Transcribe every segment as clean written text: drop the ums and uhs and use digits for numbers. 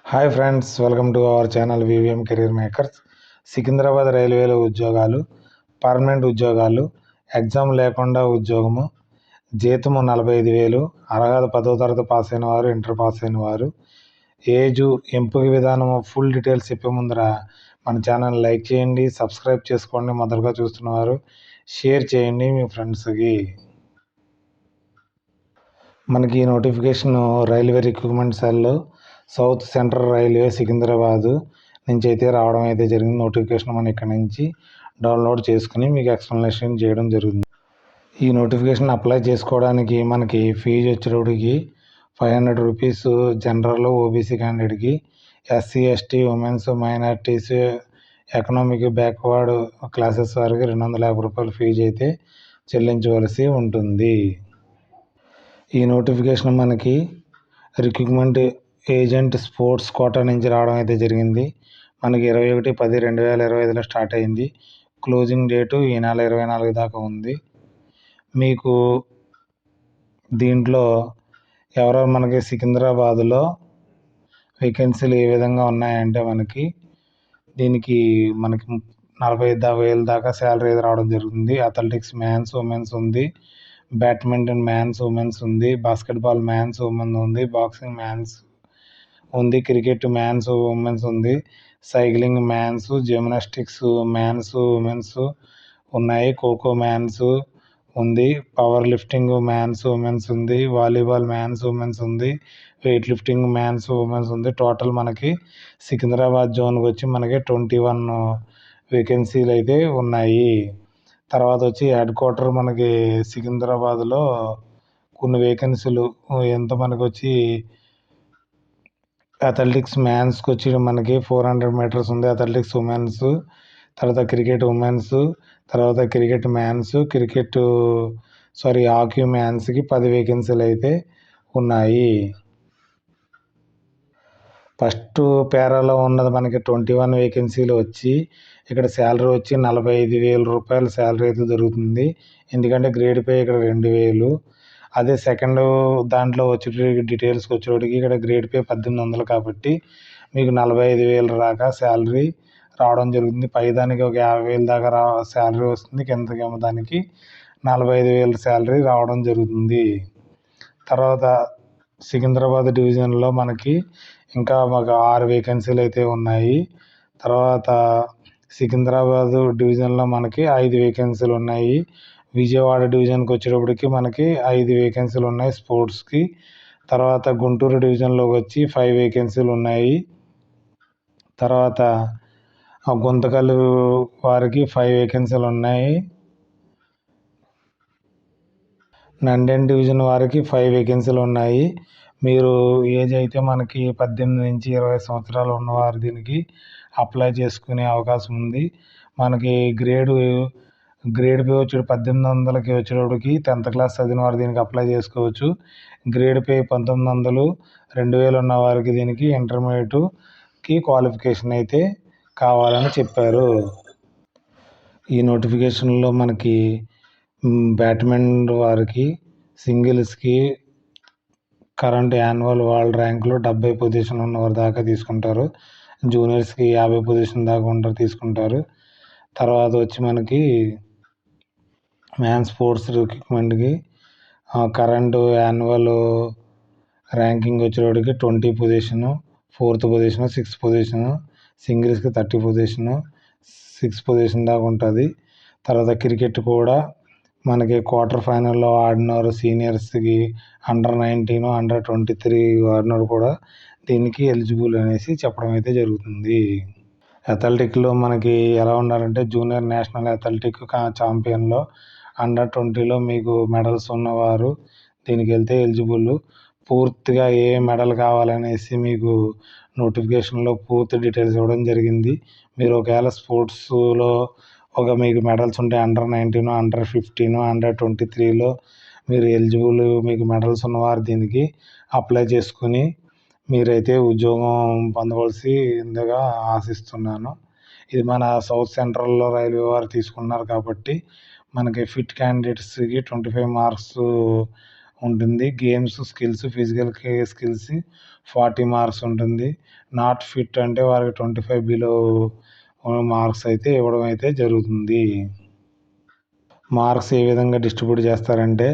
Hi friends, welcome to our channel VVM career makers. Secunderabad రైల్వేలో ఉద్యోగాలు, permanent ఉద్యోగాలు, exam లేకుండా ఉద్యోగము, జీతము 45,000, అర్హత 10వ తరగతి పాస్ అయిన వారు, ఇంటర్ పాస్ అయిన వారు, ఏజు, ఎంపిక విధానము, ఫుల్ డీటెయిల్స్ చెప్పే ముందర మన ఛానల్ లైక్ చేయండి, సబ్స్క్రైబ్ చేసుకోండి. మొదటగా చూస్తున్నవారు షేర్ చేయండి మీ ఫ్రెండ్స్కి. మనకి ఈ notification railway recruitment cell south central railway Secunderabad నుంచి అయితే రావడం అయితే జరిగింది. నోటిఫికేషన్ మనం ఇక్కడ నుంచి డౌన్లోడ్ చేసుకుని మీకు ఎక్స్ప్లెనేషన్ చేయడం జరుగుతుంది. ఈ నోటిఫికేషన్ అప్లై చేసుకోవడానికి మనకి ఫీజు వచ్చేటప్పటికి 500 రూపీస్ జనరల్, ఓబీసీ క్యాండిడేట్కి, SC, ST, womens, minorities, economic backward classes వారికి 250 రూపాయలు ఫీజు అయితే చెల్లించవలసి ఉంటుంది. ఈ నోటిఫికేషన్ మనకి రిక్రూట్మెంట్ ఏజెంట్ స్పోర్ట్స్ కోటా నుంచి రావడం అయితే జరిగింది. మనకి 21/10/2025లో స్టార్ట్ అయింది. క్లోజింగ్ డేటు ఈ నెల 24 దాకా ఉంది. మీకు దీంట్లో ఎవరెవరు మనకి సికింద్రాబాద్లో వేకెన్సీలు ఏ విధంగా ఉన్నాయంటే మనకి 45,000 దాకా శాలరీ రావడం జరుగుతుంది. అథ్లెటిక్స్ మ్యాన్స్, ఉమెన్స్ ఉంది, బ్యాడ్మింటన్ మ్యాన్స్, ఉమెన్స్ ఉంది, బాస్కెట్బాల్ మ్యాన్స్, ఉమెన్ ఉంది, బాక్సింగ్ మ్యాన్స్ ఉంది, క్రికెట్ మ్యాన్స్, ఉమెన్స్ ఉంది, cycling men's, gymnastics men's, women's ఉన్నాయి, ఖోఖో మ్యాన్స్ ఉంది, పవర్ లిఫ్టింగ్ మ్యాన్స్, ఉమెన్స్ ఉంది, వాలీబాల్ మ్యాన్స్, ఉమెన్స్ ఉంది, వెయిట్ లిఫ్టింగ్ మ్యాన్స్, ఉమెన్స్ ఉంది. టోటల్ మనకి సికింద్రాబాద్ జోన్కి వచ్చి మనకి 21 వేకెన్సీలు అయితే ఉన్నాయి. తర్వాత వచ్చి హెడ్ క్వార్టర్ మనకి సికింద్రాబాద్లో కొన్ని వేకెన్సీలు ఎంత మనకు వచ్చి అథ్లెటిక్స్ మ్యాన్స్కి వచ్చి మనకి 400 మీటర్స్ ఉంది, అథ్లెటిక్స్ ఉమెన్స్, తర్వాత క్రికెట్ ఉమెన్స్, తర్వాత క్రికెట్ మ్యాన్స్, హాకీ మ్యాన్స్కి 10 వేకెన్సీలు అయితే ఉన్నాయి. ఫస్ట్ పేరాలో ఉన్నది మనకి 21 వేకెన్సీలు వచ్చి ఇక్కడ శాలరీ వచ్చి 45,000 రూపాయలు శాలరీ అయితే దొరుకుతుంది. ఎందుకంటే గ్రేడ్ పే ఇక్కడ 2,000. అదే సెకండ్ దాంట్లో వచ్చే డీటెయిల్స్కి వచ్చేటికి ఇక్కడ గ్రేడ్ పే 1,800 కాబట్టి మీకు 45,000 దాకా శాలరీ రావడం జరుగుతుంది. పైదానికి ఒక 50,000 దాకా శాలరీ వస్తుంది, కిందకేమో దానికి 45,000 శాలరీ రావడం జరుగుతుంది. తర్వాత సికింద్రాబాద్ డివిజన్లో మనకి ఇంకా మాకు 6 వేకెన్సీలు అయితే ఉన్నాయి. తర్వాత సికింద్రాబాద్ డివిజన్లో మనకి 5 వేకెన్సీలు ఉన్నాయి. విజయవాడ డివిజన్కి వచ్చేటప్పటికి మనకి 5 వేకెన్సీలు ఉన్నాయి స్పోర్ట్స్కి. తర్వాత గుంటూరు డివిజన్లోకి వచ్చి 5 వేకెన్సీలు ఉన్నాయి. తర్వాత గుంతకల్ వారికి 5 వేకెన్సీలు ఉన్నాయి. నంద్యాల డివిజన్ వారికి 5 వేకెన్సీలు ఉన్నాయి. మీరు ఏజ్ అయితే మనకి 18 నుంచి 20 సంవత్సరాలు ఉన్నవారు దీనికి అప్లై చేసుకునే అవకాశం ఉంది. మనకి గ్రేడ్ పే వచ్చి 1,800కి వచ్చేటప్పటికి 10th క్లాస్ చదివిన వారు దీనికి అప్లై చేసుకోవచ్చు. గ్రేడ్ పే 1,900, 2,000 ఉన్న వారికి దీనికి ఇంటర్మీడియట్కి క్వాలిఫికేషన్ అయితే కావాలని చెప్పారు. ఈ నోటిఫికేషన్లో మనకి బ్యాడ్మింటన్ వారికి సింగిల్స్కి కరెంట్ యాన్యువల్ వరల్డ్ ర్యాంకులో 70 పొజిషన్ ఉన్నవారు దాకా తీసుకుంటారు. జూనియర్స్కి 50 పొజిషన్ దాకా తీసుకుంటారు. తర్వాత వచ్చి మనకి మ్యాన్ స్పోర్ట్స్ రిక్రూట్మెంట్కి కరెంటు యాన్యువల్ ర్యాంకింగ్ వచ్చేటప్పటికి 20 position, 4th position, 6th position, సింగిల్స్కి 30 పొజిషను, 6th పొజిషన్ దాకా ఉంటుంది. తర్వాత క్రికెట్ కూడా మనకి క్వార్టర్ ఫైనల్లో ఆడినారు సీనియర్స్కి, under-19, under-23 ఆడినారు కూడా దీనికి ఎలిజిబుల్ అనేసి చెప్పడం అయితే జరుగుతుంది. అథ్లెటిక్లో మనకి ఎలా ఉండాలంటే జూనియర్ నేషనల్ అథ్లెటిక్ ఛాంపియన్లో under-20లో మీకు మెడల్స్ ఉన్నవారు దీనికి వెళ్తే ఎలిజిబుల్. పూర్తిగా ఏ మెడల్ కావాలనేసి మీకు నోటిఫికేషన్లో పూర్తి డీటెయిల్స్ ఇవ్వడం జరిగింది. మీరు ఒకవేళ స్పోర్ట్స్లో మీకు మెడల్స్ ఉంటే under-19, under-15, under-23లో మీరు ఎలిజిబుల్, మీకు మెడల్స్ ఉన్నవారు దీనికి అప్లై చేసుకుని మీరైతే ఉద్యోగం పొందవలసిందిగా ఆశిస్తున్నాను. ఇది మన సౌత్ సెంట్రల్లో రైల్వే వారు తీసుకున్నారు కాబట్టి మనకి ఫిట్ క్యాండిడేట్స్కి 25 మార్క్స్ ఉంటుంది. Games skills, physical skills 40 marks ఉంటుంది. నాట్ ఫిట్ అంటే వారికి 25 బిలో మార్క్స్ అయితే ఇవ్వడం అయితే జరుగుతుంది. మార్క్స్ ఏ విధంగా డిస్ట్రిబ్యూట్ చేస్తారంటే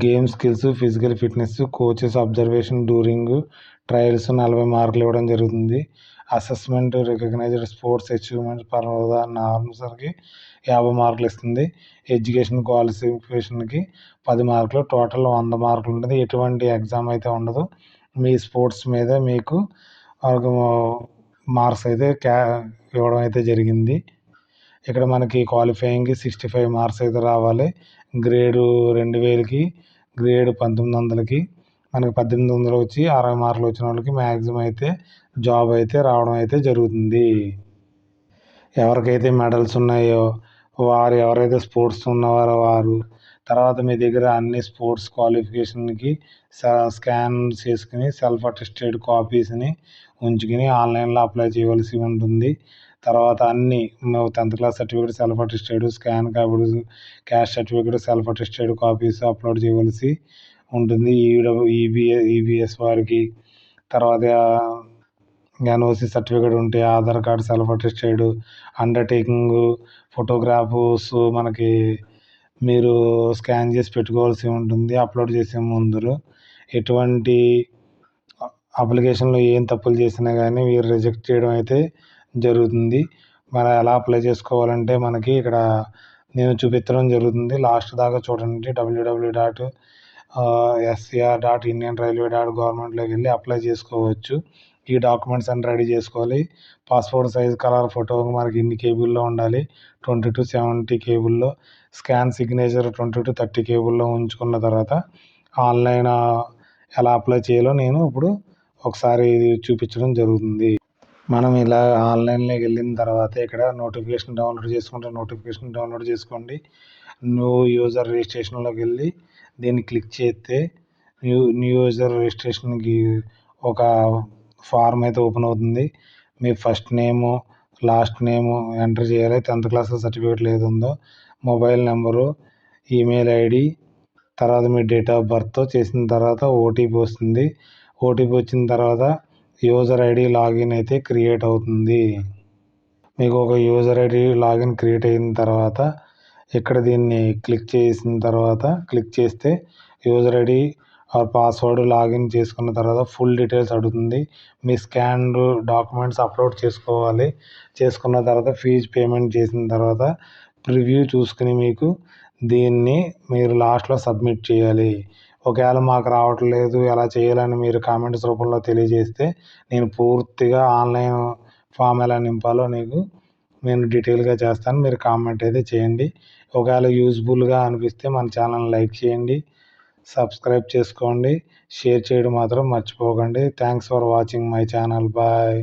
game skills, physical fitness, coaches observation during trials 40 మార్కులు ఇవ్వడం జరుగుతుంది. Assessment recognised sports achievements per నార్మ్స్కి 50 మార్కులు ఇస్తుంది. ఎడ్యుకేషన్ క్వాలిఫికేషన్కి 10 మార్కులు, టోటల్ 100 మార్కులు ఉంటుంది. ఎటువంటి ఎగ్జామ్ అయితే ఉండదు. మీ స్పోర్ట్స్ మీద మీకు మార్క్స్ అయితే ఇవ్వడం అయితే జరిగింది. ఇక్కడ మనకి క్వాలిఫైయింగ్కి 65 మార్క్స్ అయితే రావాలి. గ్రేడు 2000కి, గ్రేడ్ 1900కి, మనకి 1800 వచ్చి 60 మార్కులు వచ్చిన వాళ్ళకి మ్యాక్సిమం అయితే జాబ్ అయితే రావడం అయితే జరుగుతుంది. ఎవరికైతే మెడల్స్ ఉన్నాయో వారు, ఎవరైతే స్పోర్ట్స్ ఉన్నవారో వారు, తర్వాత మీ దగ్గర అన్ని స్పోర్ట్స్ క్వాలిఫికేషన్కి స్కాన్ చేసుకుని సెల్ఫ్ అటెస్టెడ్ కాపీస్ని ఉంచుకుని ఆన్లైన్లో అప్లై చేయవలసి ఉంటుంది. తర్వాత అన్ని 10th class certificate self attested, scan copies, caste certificate self attested copies upload చేయవలసి ఉంటుంది. ఈబీఎస్ వారికి, తర్వాత ఎన్ఓసి సర్టిఫికేట్ ఉంటే, Aadhaar card self attested, undertaking photographs మనకి మీరు స్కాన్ చేసి పెట్టుకోవాల్సి ఉంటుంది అప్లోడ్ చేసే ముందు. ఎటువంటి అప్లికేషన్లో ఏం తప్పులు చేసినా కానీ మీరు రిజెక్ట్ చేయడం అయితే జరుగుతుంది. మనం ఎలా అప్లై చేసుకోవాలంటే మనకి ఇక్కడ నేను చూపించడం జరుగుతుంది. లాస్ట్ దాకా చూడండి. www.scr.indianrailway.governmentలోకి వెళ్ళి అప్లై చేసుకోవచ్చు. ఈ డాక్యుమెంట్స్ అన్ని రెడీ చేసుకోవాలి. పాస్పోర్ట్ సైజ్ కలర్ ఫోటో మనకి ఇన్ని కేబుల్లో ఉండాలి. 20 to 70 కేబుల్లో, స్కాన్ సిగ్నేచర్ 20 to 30 కేబుల్లో ఉంచుకున్న తర్వాత ఆన్లైన్ ఎలా అప్లై చేయాలో నేను ఇప్పుడు ఒకసారి చూపించడం జరుగుతుంది. మనం ఇలా ఆన్లైన్లోకి వెళ్ళిన తర్వాత ఇక్కడ నోటిఫికేషన్ డౌన్లోడ్ చేసుకోండి. న్యూ యూజర్ రిజిస్ట్రేషన్లోకి వెళ్ళి దీన్ని క్లిక్ చేస్తే న్యూ యూజర్ రిజిస్ట్రేషన్కి ఒక ఫార్మ్ అయితే ఓపెన్ అవుతుంది. మీ first name, last name enter చేయాలి. 10th క్లాస్ సర్టిఫికేట్లో ఏది ఉందో, మొబైల్ నెంబరు, ఈమెయిల్ ఐడి, తర్వాత మీ డేట్ ఆఫ్ బర్త్ చేసిన తర్వాత ఓటీపీ వస్తుంది. ఓటీపీ వచ్చిన తర్వాత యూజర్ ఐడి లాగిన్ అయితే క్రియేట్ అవుతుంది. మీకు ఒక యూజర్ ఐడి లాగిన్ క్రియేట్ అయిన తర్వాత ఇక్కడ దీన్ని క్లిక్ చేస్తే user ID are password login చేసుకున్న తర్వాత ఫుల్ డీటెయిల్స్ అడుగుతుంది. మీ స్కాన్డ్ డాక్యుమెంట్స్ అప్లోడ్ చేసుకోవాలి. చేసుకున్న తర్వాత ఫీజు పేమెంట్ చేసిన తర్వాత ప్రివ్యూ చూసుకుని మీకు దీన్ని మీరు లాస్ట్లో సబ్మిట్ చేయాలి. ఒకవేళ మాకు రావట్లేదు ఎలా చేయాలని మీరు కామెంట్స్ రూపంలో తెలియజేస్తే నేను పూర్తిగా ఆన్లైన్ ఫామ్ ఎలా నింపాలో నేను డీటెయిల్గా చేస్తాను. మీరు కామెంట్ అయితే చేయండి. ఒకవేళ యూజ్ఫుల్గా అనిపిస్తే మన ఛానల్ లైక్ చేయండి, సబ్స్క్రైబ్ చేసుకోండి, షేర్ చేయడం మాత్రం మర్చిపోకండి. Thanks for watching my channel. Bye.